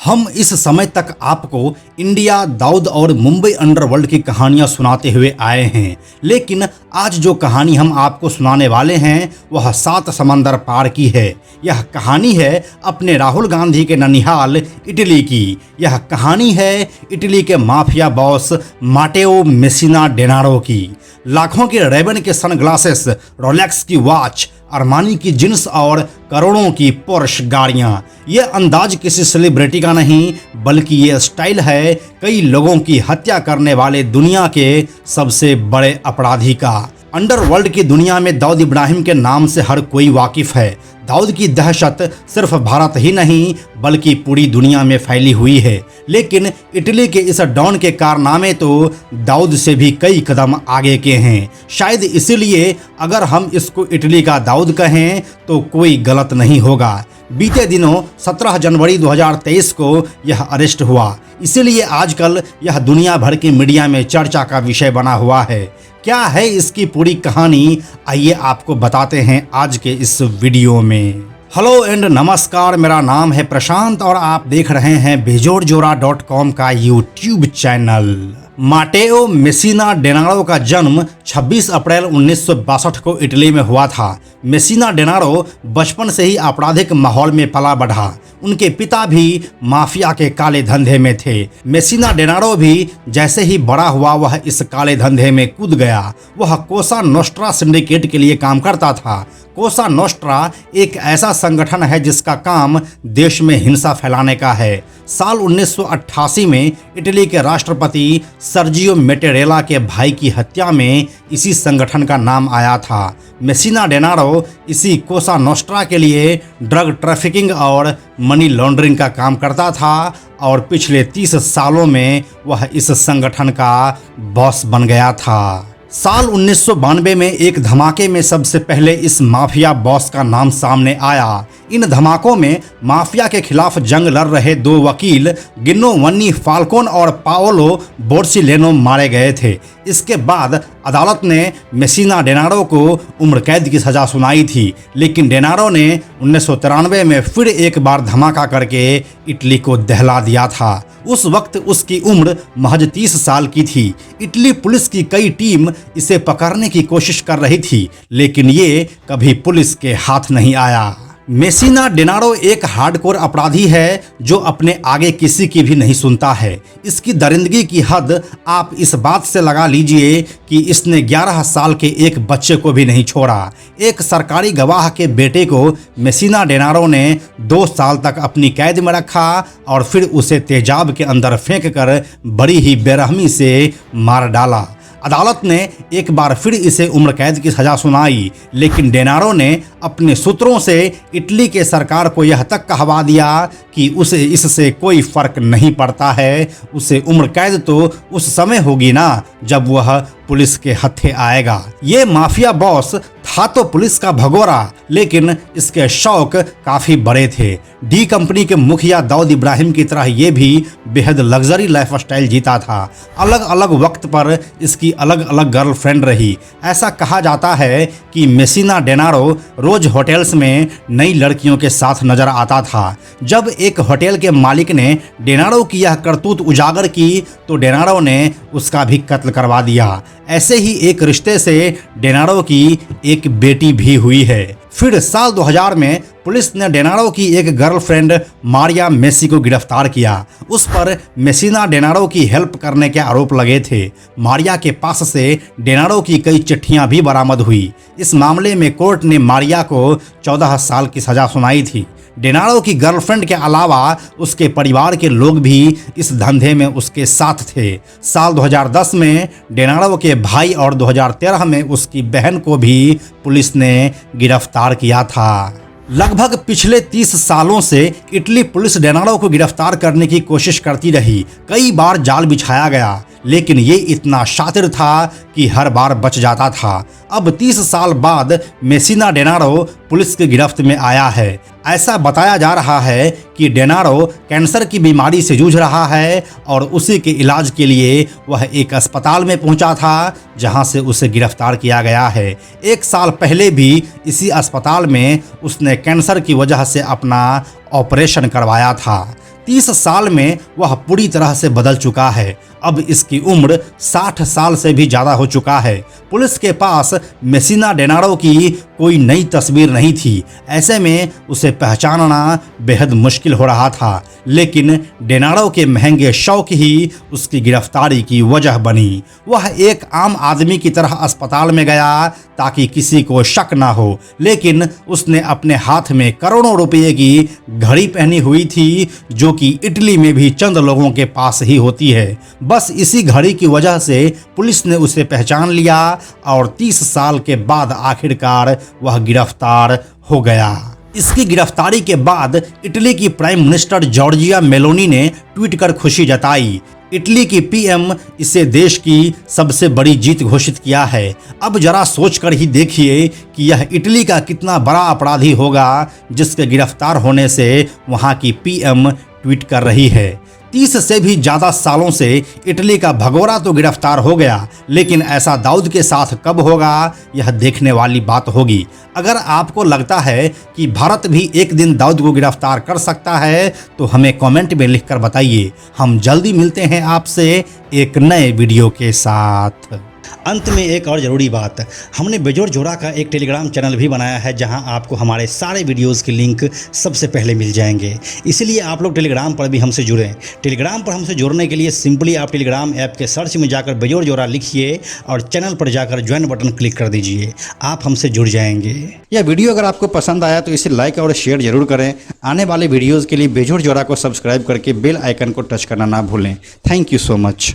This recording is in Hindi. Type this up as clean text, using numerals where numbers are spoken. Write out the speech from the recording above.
हम इस समय तक आपको इंडिया, दाऊद और मुंबई अंडरवर्ल्ड की कहानियां सुनाते हुए आए हैं, लेकिन आज जो कहानी हम आपको सुनाने वाले हैं वह 7 समंदर पार की है। यह कहानी है अपने राहुल गांधी के ननिहाल इटली की। यह कहानी है इटली के माफिया बॉस माटेओ मेसिना डेनारो की। लाखों के रेबन के सनग्लासेस, रोलेक्स की वॉच, अरमानी की जींस और करोड़ों की पोर्श गाड़ियां। ये अंदाज किसी सेलिब्रिटी का नहीं, बल्कि ये स्टाइल है कई लोगों की हत्या करने वाले दुनिया के सबसे बड़े अपराधी का। अंडरवर्ल्ड की दुनिया में दाऊद इब्राहिम के नाम से हर कोई वाकिफ है। दाऊद की दहशत सिर्फ भारत ही नहीं बल्कि पूरी दुनिया में फैली हुई है, लेकिन इटली के इस डॉन के कारनामे तो दाऊद से भी कई कदम आगे के हैं। शायद इसीलिए अगर हम इसको इटली का दाऊद कहें तो कोई गलत नहीं होगा। बीते दिनों 17 जनवरी 2023 को यह अरेस्ट हुआ, इसीलिए आजकल यह दुनिया भर के मीडिया में चर्चा का विषय बना हुआ है। क्या है इसकी पूरी कहानी, आइए आपको बताते हैं आज के इस वीडियो में। हेलो एंड नमस्कार, मेरा नाम है प्रशांत और आप देख रहे हैं बेजोड़जोड़ा.com का यूट्यूब चैनल। माटेओ मेसिना डेनारो का जन्म 26 अप्रैल 1962 को इटली में हुआ था। मेसिना डेनारो बचपन से ही आपराधिक माहौल में पला बढ़ा। उनके पिता भी माफिया के काले धंधे में थे। मेसिना डेनारो भी जैसे ही बड़ा हुआ वह इस काले धंधे में कूद गया। वह कोसा नोस्ट्रा सिंडिकेट के लिए काम करता था। कोसा नोस्ट्रा एक ऐसा संगठन है जिसका काम देश में हिंसा फैलाने का है। साल 1988 में इटली के राष्ट्रपति सर्जियो मेटेरेला के भाई की हत्या में इसी संगठन का नाम आया था। मेसिना डेनारो इसी कोसा नोस्ट्रा के लिए ड्रग ट्रैफिकिंग और मनी लॉन्ड्रिंग का काम करता था और पिछले 30 सालों में वह इस संगठन का बॉस बन गया था। साल 1992 में एक धमाके में सबसे पहले इस माफिया बॉस का नाम सामने आया। इन धमाकों में माफिया के खिलाफ जंग लड़ रहे 2 वकील गिनोवन्नी फाल्कोन और पाओलो बोर्सिलेनो मारे गए थे। इसके बाद अदालत ने मेसिना डेनारो को उम्र कैद की सजा सुनाई थी, लेकिन डेनारो ने 1993 में फिर एक बार धमाका करके इटली को दहला दिया था। उस वक्त उसकी उम्र महज 30 साल की थी। इटली पुलिस की कई टीम इसे पकड़ने की कोशिश कर रही थी, लेकिन ये कभी पुलिस के हाथ नहीं आया। मेसिना डेनारो एक हार्डकोर अपराधी है जो अपने आगे किसी की भी नहीं सुनता है। इसकी दरिंदगी की हद आप इस बात से लगा लीजिए कि इसने 11 साल के एक बच्चे को भी नहीं छोड़ा। एक सरकारी गवाह के बेटे को मेसिना डेनारो ने 2 साल तक अपनी कैद में रखा और फिर उसे तेजाब के अंदर फेंक कर बड़ी ही बेरहमी से मार डाला। अदालत ने एक बार फिर इसे उम्र कैद की सजा सुनाई, लेकिन डेनारो ने अपने सूत्रों से इटली के सरकार को यह तक कहवा दिया कि उसे इससे कोई फर्क नहीं पड़ता है। उसे उम्र कैद तो उस समय होगी ना जब वह पुलिस के हत्थे आएगा। ये माफिया बॉस था तो पुलिस का भगोरा, लेकिन इसके शौक काफ़ी बड़े थे। डी कंपनी के मुखिया दाऊद इब्राहिम की तरह ये भी बेहद लग्जरी लाइफस्टाइल जीता था। अलग अलग वक्त पर इसकी अलग अलग गर्लफ्रेंड रही। ऐसा कहा जाता है कि मेसिना डेनारो रोज होटल्स में नई लड़कियों के साथ नजर आता था। जब एक होटल के मालिक ने डेनारो की यह करतूत उजागर की तो डेनारो ने उसका भी कत्ल करवा दिया। ऐसे ही एक रिश्ते से डेनारो की एक बेटी भी हुई है। फिर साल 2000 में पुलिस ने डेनारो की एक गर्लफ्रेंड मारिया मेसी को गिरफ्तार किया। उस पर मेसिना डेनारो की हेल्प करने के आरोप लगे थे। मारिया के पास से डेनारो की कई चिट्ठियां भी बरामद हुई। इस मामले में कोर्ट ने मारिया को 14 साल की सजा सुनाई थी। डेनारो की गर्लफ्रेंड के अलावा उसके परिवार के लोग भी इस धंधे में उसके साथ थे। साल 2010 में डेनारो के भाई और 2013 में उसकी बहन को भी पुलिस ने गिरफ्तार किया था। लगभग पिछले 30 सालों से इटली पुलिस डेनारो को गिरफ्तार करने की कोशिश करती रही। कई बार जाल बिछाया गया, लेकिन ये इतना शातिर था कि हर बार बच जाता था। अब 30 साल बाद मेसिना डेनारो पुलिस की गिरफ्त में आया है। ऐसा बताया जा रहा है कि डेनारो कैंसर की बीमारी से जूझ रहा है और उसी के इलाज के लिए वह एक अस्पताल में पहुंचा था जहां से उसे गिरफ्तार किया गया है। 1 साल पहले भी इसी अस्पताल में उसने कैंसर की वजह से अपना ऑपरेशन करवाया था। 30 साल में वह पूरी तरह से बदल चुका है। अब इसकी उम्र 60 साल से भी ज़्यादा हो चुका है। पुलिस के पास मेसिना डेनारो की कोई नई तस्वीर नहीं थी। ऐसे में उसे पहचानना बेहद मुश्किल हो रहा था, लेकिन डेनारो के महंगे शौक ही उसकी गिरफ्तारी की वजह बनी। वह एक आम आदमी की तरह अस्पताल में गया ताकि किसी को शक ना हो, लेकिन उसने अपने हाथ में करोड़ों रुपए की घड़ी पहनी हुई थी, जो कि इटली में भी चंद लोगों के पास ही होती है। बस इसी घड़ी की वजह से पुलिस ने उसे पहचान लिया और 30 साल के बाद आखिरकार वह गिरफ्तार हो गया। इसकी गिरफ्तारी के बाद इटली की प्राइम मिनिस्टर जॉर्जिया मेलोनी ने ट्वीट कर खुशी जताई। इटली की पीएम इसे देश की सबसे बड़ी जीत घोषित किया है। अब जरा सोचकर ही देखिए कि यह इटली का कितना बड़ा अपराधी होगा जिसके गिरफ्तार होने से वहां की पीएम ट्वीट कर रही है। 30 से भी ज़्यादा सालों से इटली का भगोड़ा तो गिरफ्तार हो गया, लेकिन ऐसा दाऊद के साथ कब होगा यह देखने वाली बात होगी। अगर आपको लगता है कि भारत भी एक दिन दाऊद को गिरफ्तार कर सकता है तो हमें कमेंट में लिखकर बताइए। हम जल्दी मिलते हैं आपसे एक नए वीडियो के साथ। अंत में एक और ज़रूरी बात, हमने बेजोड़ जोड़ा का एक टेलीग्राम चैनल भी बनाया है जहां आपको हमारे सारे वीडियोस के लिंक सबसे पहले मिल जाएंगे। इसलिए आप लोग टेलीग्राम पर भी हमसे जुड़ें। टेलीग्राम पर हमसे जुड़ने के लिए सिंपली आप टेलीग्राम ऐप के सर्च में जाकर बेजोड़ जोड़ा लिखिए और चैनल पर जाकर ज्वाइन बटन क्लिक कर दीजिए। आप हमसे जुड़ जाएंगे। यह वीडियो अगर आपको पसंद आया तो इसे लाइक और शेयर जरूर करें। आने वाले वीडियोज़ के लिए बेजोड़ जोड़ा को सब्सक्राइब करके बेल आइकन को टच करना ना भूलें। Thank you so much.